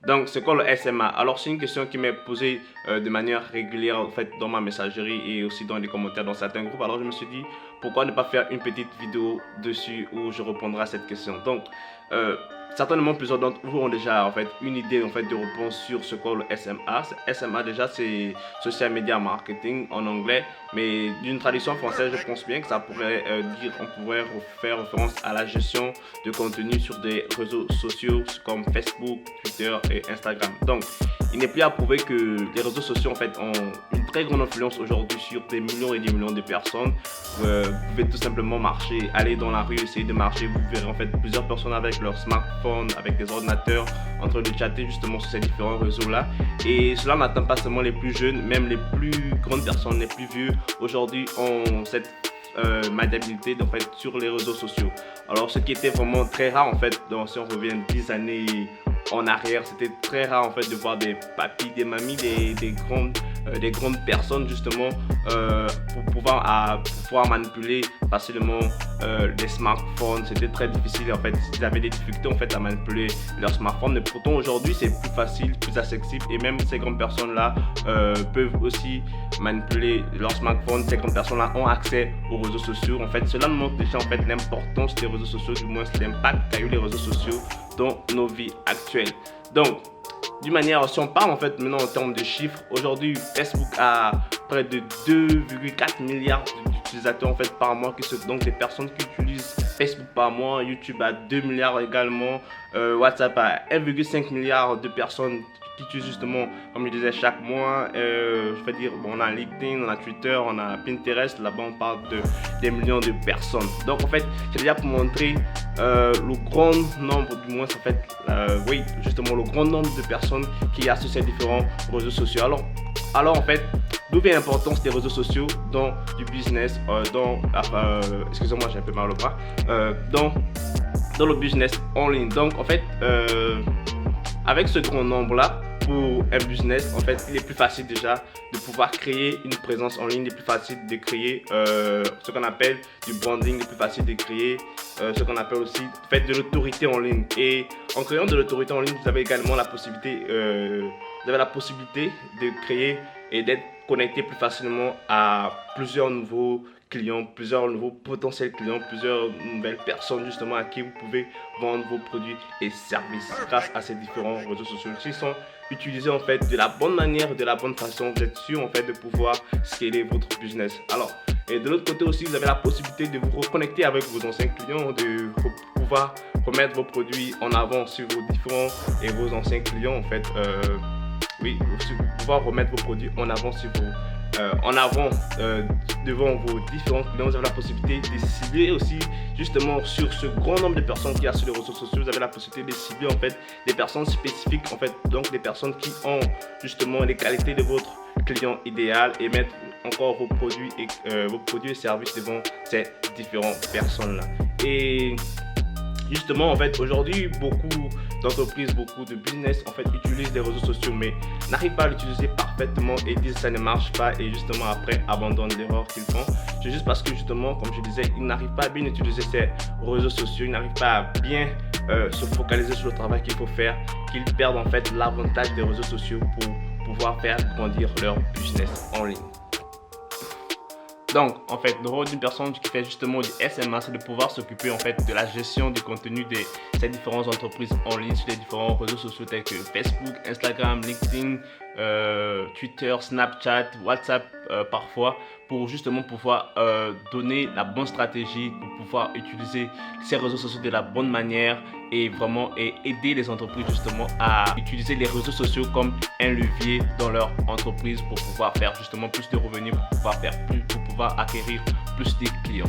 Donc, c'est quoi le SMA? Alors, c'est une question qui m'est posée de manière régulière en fait dans ma messagerie et aussi dans les commentaires dans certains groupes. Alors, je me suis dit, pourquoi ne pas faire une petite vidéo dessus où je répondrai à cette question. Donc, certainement plusieurs d'entre vous ont déjà en fait une idée en fait de réponse sur ce qu'est le SMA. SMA déjà c'est Social Media Marketing en anglais, mais d'une traduction française, je pense bien que ça pourrait on pourrait faire référence à la gestion de contenu sur des réseaux sociaux comme Facebook, Twitter et Instagram. Donc, il n'est plus à prouver que les réseaux sociaux en fait ont une très grande influence aujourd'hui sur des millions et des millions de personnes. Vous pouvez tout simplement marcher, aller dans la rue, essayer de marcher, vous verrez en fait plusieurs personnes avec leur smartphone, avec des ordinateurs, en train de chatter justement sur ces différents réseaux là. Et cela n'atteint pas seulement les plus jeunes, même les plus grandes personnes, les plus vieux aujourd'hui ont cette maniabilité en fait sur les réseaux sociaux. Alors ce qui était vraiment très rare en fait, donc si on revient 10 années en arrière, c'était très rare en fait de voir des papis, des mamies, des grandes personnes justement pour pouvoir manipuler facilement les smartphones. C'était très difficile en fait, ils avaient des difficultés en fait à manipuler leur smartphone, mais pourtant aujourd'hui c'est plus facile, plus accessible, et même ces grandes personnes là peuvent aussi manipuler leur smartphone. Ces grandes personnes là ont accès aux réseaux sociaux. En fait, cela nous montre déjà en fait l'importance des réseaux sociaux, du moins l'impact qu'a eu les réseaux sociaux dans nos vies actuelles. Donc, d'une manière, si on parle en fait maintenant en termes de chiffres, aujourd'hui Facebook a près de 2,4 milliards d'utilisateurs en fait par mois, donc des personnes qui utilisent Facebook par mois. YouTube a 2 milliards également, WhatsApp a 1,5 milliard de personnes qui utilisent justement, comme je disais, chaque mois. Je veux dire, bon, on a LinkedIn, on a Twitter, on a Pinterest, là-bas on parle de des millions de personnes. Donc en fait, c'est déjà pour montrer le grand nombre, du moins en fait, oui, justement le grand nombre de personnes qui a sur ces différents réseaux sociaux. Alors en fait, d'où vient l'importance des réseaux sociaux dans du business, excusez-moi, j'ai un peu mal au bras, dans le business en ligne. Donc en fait, avec ce grand nombre là, pour un business, en fait, il est plus facile déjà de pouvoir créer une présence en ligne, il est plus facile de créer ce qu'on appelle du branding, il est plus facile de créer ce qu'on appelle aussi de l'autorité en ligne. Et en créant de l'autorité en ligne, vous avez également la possibilité, de créer et d'être connecté plus facilement à plusieurs nouveaux clients, plusieurs nouveaux potentiels clients, plusieurs nouvelles personnes justement à qui vous pouvez vendre vos produits et services grâce à ces différents réseaux sociaux. S'ils sont utilisés en fait de la bonne manière, de la bonne façon, vous êtes sûr en fait de pouvoir scaler votre business. Alors, et de l'autre côté aussi, vous avez la possibilité de vous reconnecter avec vos anciens clients, de pouvoir remettre vos produits en avant sur vos différents et vos anciens clients en fait. Oui, pouvoir remettre vos produits en avant sur devant vos différents clients. Vous avez la possibilité de cibler aussi justement sur ce grand nombre de personnes qu'il y a sur les réseaux sociaux. Vous avez la possibilité de cibler en fait des personnes spécifiques en fait, donc des personnes qui ont justement les qualités de votre client idéal et mettre encore vos produits et services devant ces différentes personnes là. Et justement en fait aujourd'hui beaucoup d'entreprises, beaucoup de business en fait utilisent les réseaux sociaux mais n'arrivent pas à l'utiliser parfaitement et disent que ça ne marche pas et justement après abandonnent l'erreur qu'ils font. C'est juste parce que justement, comme je disais, ils n'arrivent pas à bien utiliser ces réseaux sociaux, ils n'arrivent pas à bien se focaliser sur le travail qu'il faut faire, qu'ils perdent en fait l'avantage des réseaux sociaux pour pouvoir faire grandir leur business en ligne. Donc, en fait, le rôle d'une personne qui fait justement du SMA, c'est de pouvoir s'occuper en fait de la gestion du contenu de ces différentes entreprises en ligne sur les différents réseaux sociaux tels que Facebook, Instagram, LinkedIn, Twitter, Snapchat, WhatsApp parfois, pour justement pouvoir donner la bonne stratégie, pour pouvoir utiliser ces réseaux sociaux de la bonne manière et vraiment aider les entreprises justement à utiliser les réseaux sociaux comme un levier dans leur entreprise pour pouvoir faire justement plus de revenus, pour pouvoir acquérir plus de clients.